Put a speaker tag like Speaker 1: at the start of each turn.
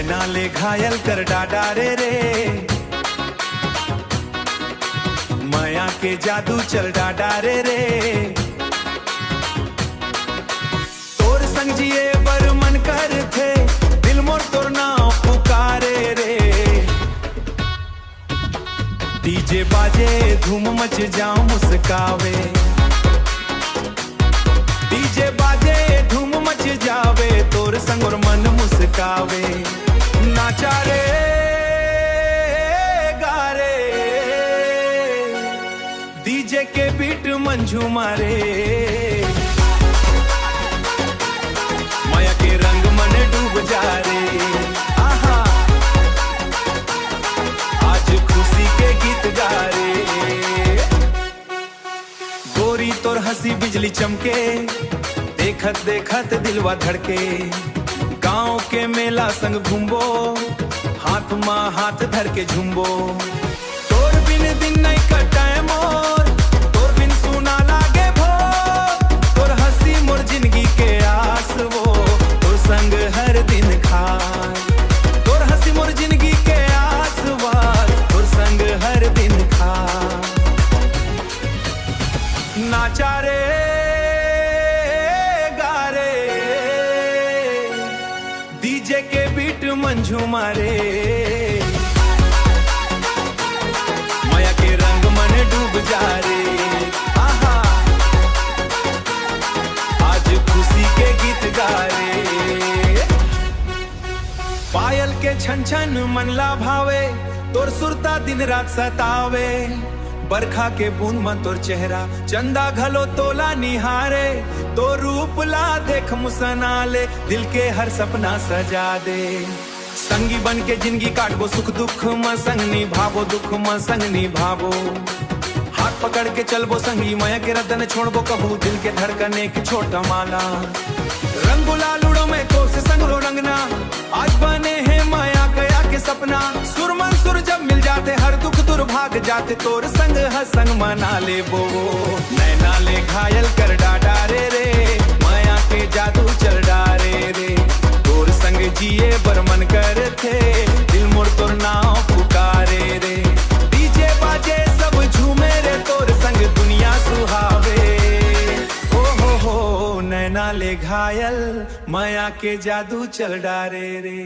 Speaker 1: नैना ले घायल कर डाडा रे माया के जादू चल डाडा रे तोर संग जिए बर मन कर थे दिल मोर तोर नाम पुकारे रे डीजे बाजे धूम मच जाऊं मुस्कावे डीजे बाजे धूम मच जावे तोर संग और मन मुस्कावे नाचा रे गारे डीजे के बीट मंझू मारे माया के रंग मन डूब जा रे आहा आज खुशी के गीत गा रे गोरी तोर हंसी बिजली चमके देखत देखत दिलवा धड़के गांव के मेला संग घूमबो हाथ माँ हाथ धर के झुमबो तोर बिन दिन नहीं कटाए मोर तोर बिन सुना लागे भोर तोर हंसी मोर जिंदगी के आस वो तोर संग हर दिन खाए तोर हंसी मोर जिंदगी के आस वार तोर संग हर दिन खाए नाचा रे डीजे के बीट मंझू मारे माया के रंग मन डूब जा रे आहा आज खुशी के गीत गा रे पायल के छन छन मन ला भावे तोर सुरता दिन रात सतावे बरखा के बूंद मन तोर चेहरा चंदा घलो तोला निहारे तो रूप ला देख मुसना ले दिल के हर सपना सजा दे संगी बन के जिंदगी काटबो सुख दुख में संग निभाबो दुख में संग निभाबो हाथ पकड़ के चलबो संगी माया के रदन छोड़बो कबू दिल के धड़कने की छोटा माला रंग गुलाल उड़ो में तो से संग रो रंगना आज बने हैं माया गया के सपना सुर मन सुर जब मिल जाते हर दुख दूर भाग जाते तोर संग हसंग मना ले बो नैना ले घायल कर डाडा रे माया के जादू चल डारे रे तोर संग जिए बर मन कर थे दिल मोर तोर नाम पुकारे रे डीजे बाजे सब झूमे रे तोर संग दुनिया सुहावे हो नैना ले घायल माया के जादू चल डारे रे।